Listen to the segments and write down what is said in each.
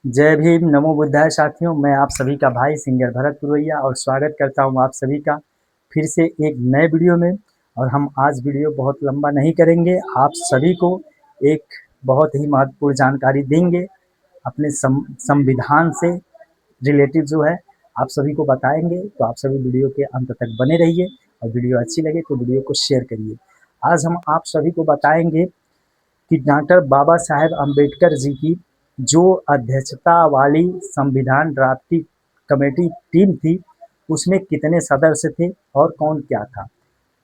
जय भीम, नमो बुद्धाय साथियों। मैं आप सभी का भाई सिंगर भरत पुरवैया और स्वागत करता हूं आप सभी का फिर से एक नए वीडियो में। और हम आज वीडियो बहुत लंबा नहीं करेंगे, आप सभी को एक बहुत ही महत्वपूर्ण जानकारी देंगे अपने संविधान से रिलेटिव जो है आप सभी को बताएंगे। तो आप सभी वीडियो के अंत तक बने रहिए और वीडियो अच्छी लगे तो वीडियो को शेयर करिए। आज हम आप सभी को बताएंगे कि डॉक्टर बाबा साहेब अम्बेडकर जी की जो अध्यक्षता वाली संविधान ड्राफ्टिंग कमेटी टीम थी उसमें कितने सदस्य थे और कौन क्या था।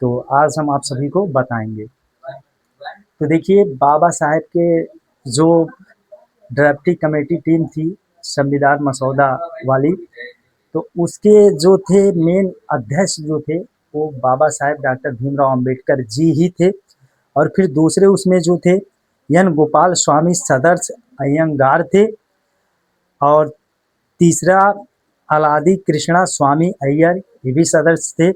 तो आज हम आप सभी को बताएंगे। तो देखिए, बाबा साहेब के जो ड्राफ्टिंग कमेटी टीम थी संविधान मसौदा वाली, तो उसके जो थे मेन अध्यक्ष जो थे वो बाबा साहेब डॉक्टर भीमराव अम्बेडकर जी ही थे। और फिर दूसरे उसमें जो थे एन गोपाल स्वामी सदस्य अयंगार थे। और तीसरा अलादी कृष्णा स्वामी अय्यर, ये भी सदस्य थे।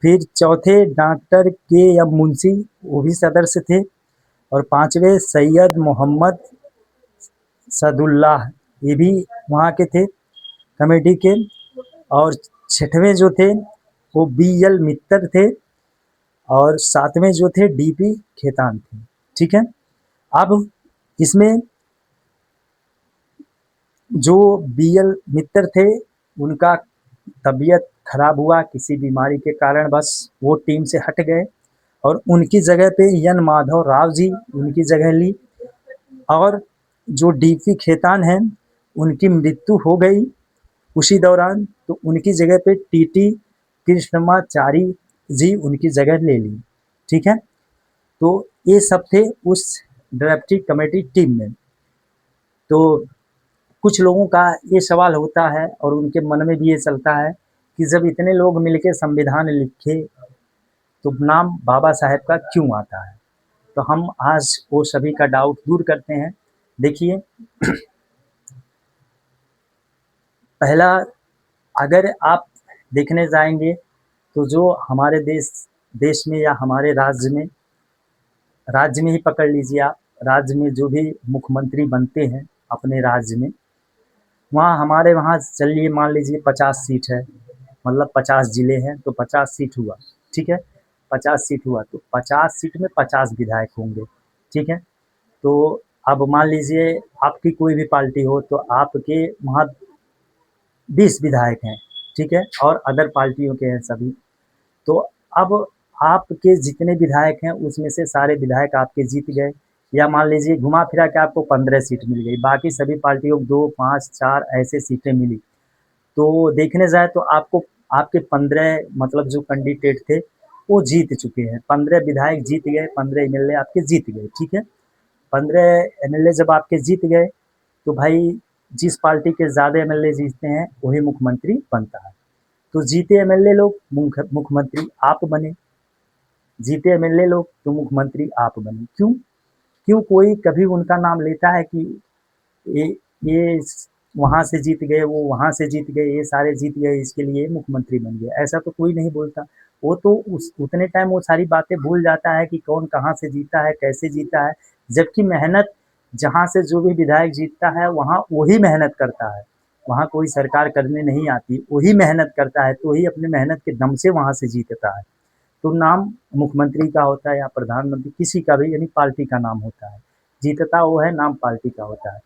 फिर चौथे डॉक्टर के एम मुंशी, वो भी सदस्य थे। और पांचवे सैयद मोहम्मद सदुल्लाह, ये भी वहाँ के थे कमेटी के। और छठवें जो थे वो बी एल मित्तर थे। और सातवें जो थे डी पी खेतान थे। ठीक है। अब इसमें जो बी एल मित्तर थे उनका तबीयत खराब हुआ किसी बीमारी के कारण, बस वो टीम से हट गए और उनकी जगह पे एन माधव राव जी उनकी जगह ली। और जो डी पी खेतान हैं उनकी मृत्यु हो गई उसी दौरान, तो उनकी जगह पे टी कृष्णमाचारी जी उनकी जगह ले ली। ठीक है। तो ये सब थे उस ड्राफ्टिंग कमेटी टीम में। तो कुछ लोगों का ये सवाल होता है और उनके मन में भी ये चलता है कि जब इतने लोग मिलके संविधान लिखे तो नाम बाबा साहेब का क्यों आता है। तो हम आज वो सभी का डाउट दूर करते हैं। देखिए, पहला, अगर आप देखने जाएंगे तो जो हमारे देश देश में या हमारे राज्य में ही पकड़ लीजिए आप, राज्य में जो भी मुख्यमंत्री बनते हैं अपने राज्य में, वहाँ हमारे वहाँ चलिए मान लीजिए 50 सीट है, मतलब 50 जिले हैं तो 50 सीट हुआ। ठीक है। 50 सीट हुआ तो 50 सीट में 50 विधायक होंगे। ठीक है। तो अब मान लीजिए आपकी कोई भी पार्टी हो तो आपके वहाँ 20 विधायक हैं। ठीक है। और अदर पार्टियों के हैं सभी। तो अब आपके जितने विधायक हैं उसमें से सारे विधायक आपके जीत गए, या मान लीजिए घुमा फिरा के आपको 15 सीट मिल गई, बाकी सभी पार्टियों को 2, 5, 4 ऐसे सीटें मिली। तो देखने जाए तो आपको आपके 15 मतलब जो कैंडिडेट थे वो जीत चुके हैं। 15 विधायक जीत गए, 15 एम एल ए आपके जीत गए। ठीक है। 15 एम एल ए जब आपके जीत गए तो भाई जिस पार्टी के ज़्यादा एम एल ए जीतते हैं वही मुख्यमंत्री बनता है। तो जीते एम एल ए लोग मुख्यमंत्री आप बने। जीते एम एल ए लोग तो मुख्यमंत्री आप बने। क्यों? क्यों कोई कभी उनका नाम लेता है कि ये ये वहाँ से जीत गए, वो वहाँ से जीत गए, ये सारे जीत गए इसके लिए मुख्यमंत्री बन गए, ऐसा तो कोई नहीं बोलता। वो तो उस उतने टाइम वो सारी बातें भूल जाता है कि कौन कहाँ से जीता है, कैसे जीता है। जबकि मेहनत जहाँ से जो भी विधायक जीतता है वहाँ वही मेहनत करता है, वहाँ कोई सरकार करने नहीं आती, वही मेहनत करता है, तो वही अपने मेहनत के दम से वहाँ से जीतता है। तो नाम मुख्यमंत्री का होता है या प्रधानमंत्री किसी का भी, यानी पार्टी का नाम होता है। जीतता वो है, नाम पार्टी का होता है।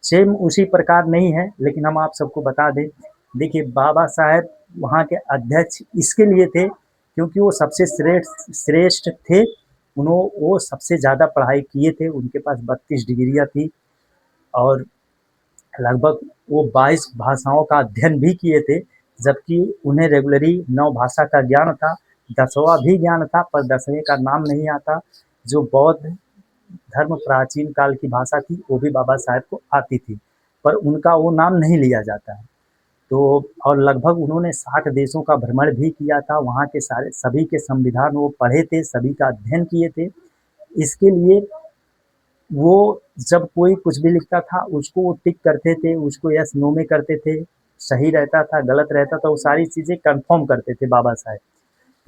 सेम उसी प्रकार नहीं है, लेकिन हम आप सबको बता दें। देखिए, बाबा साहेब वहाँ के अध्यक्ष इसके लिए थे क्योंकि वो सबसे श्रेष्ठ श्रेष्ठ थे। वो सबसे ज़्यादा पढ़ाई किए थे, उनके पास 32 डिग्रियाँ थी। और लगभग वो 22 भाषाओं का अध्ययन भी किए थे, जबकि उन्हें रेगुलरी 9 भाषा का ज्ञान था। 10वां भी ज्ञान था पर 10वें का नाम नहीं आता। जो बौद्ध धर्म प्राचीन काल की भाषा थी वो भी बाबा साहेब को आती थी, पर उनका वो नाम नहीं लिया जाता है। तो और लगभग उन्होंने 60 देशों का भ्रमण भी किया था, वहाँ के सारे सभी के संविधान वो पढ़े थे, सभी का अध्ययन किए थे। इसके लिए वो जब कोई कुछ भी लिखता था उसको वो टिक करते थे, उसको यस नो में करते थे, सही रहता था गलत रहता था वो सारी चीज़ें कंफर्म करते थे बाबा साहेब।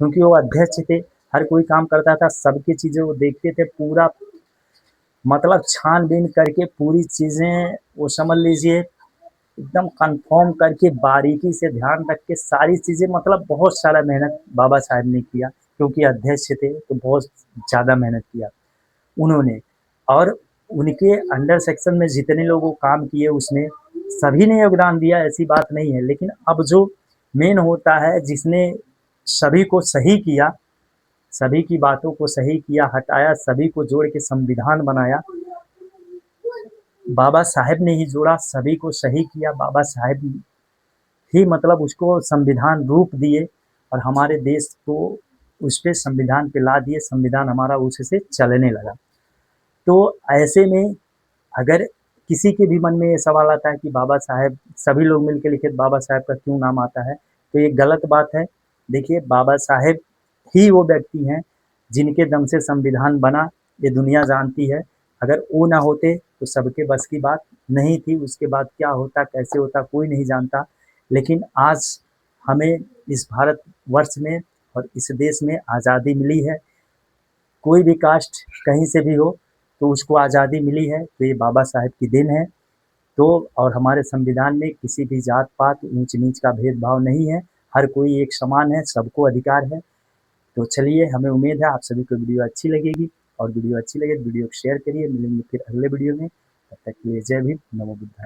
क्योंकि वो अध्यक्ष थे, हर कोई काम करता था, सबकी चीज़ें वो देखते थे, पूरा मतलब छानबीन करके पूरी चीज़ें वो समझ लीजिए एकदम कंफर्म करके बारीकी से ध्यान रख के सारी चीज़ें, मतलब बहुत सारा मेहनत बाबा साहब ने किया, क्योंकि अध्यक्ष थे तो बहुत ज़्यादा मेहनत किया उन्होंने। और उनके अंडर सेक्शन में जितने लोगों काम किए उसमें सभी ने योगदान दिया, ऐसी बात नहीं है। लेकिन अब जो मेन होता है, जिसने सभी को सही किया, सभी की बातों को सही किया, हटाया, सभी को जोड़ के संविधान बनाया, बाबा साहेब ने ही जोड़ा, सभी को सही किया, बाबा साहेब ही मतलब उसको संविधान रूप दिए और हमारे देश को उस पे संविधान पे ला दिए, संविधान हमारा उससे चलने लगा। तो ऐसे में अगर किसी के भी मन में ये सवाल आता है कि बाबा साहेब, सभी लोग मिलकर लिखे बाबा साहेब का क्यों नाम आता है, तो ये गलत बात है। देखिए, बाबा साहेब ही वो व्यक्ति हैं जिनके दम से संविधान बना, ये दुनिया जानती है। अगर वो ना होते तो सबके बस की बात नहीं थी, उसके बाद क्या होता कैसे होता कोई नहीं जानता। लेकिन आज हमें इस भारत वर्ष में और इस देश में आज़ादी मिली है। कोई भी कास्ट कहीं से भी हो तो उसको आज़ादी मिली है, तो ये बाबा साहेब की देन है। तो और हमारे संविधान में किसी भी जात पात ऊंच नीच का भेदभाव नहीं है, हर कोई एक समान है, सबको अधिकार है। तो चलिए, हमें उम्मीद है आप सभी को वीडियो अच्छी लगेगी, और वीडियो अच्छी लगे तो वीडियो को शेयर करिए। मिलेंगे फिर अगले वीडियो में, तब तक के लिए जय भीम, नमो बुद्धाय।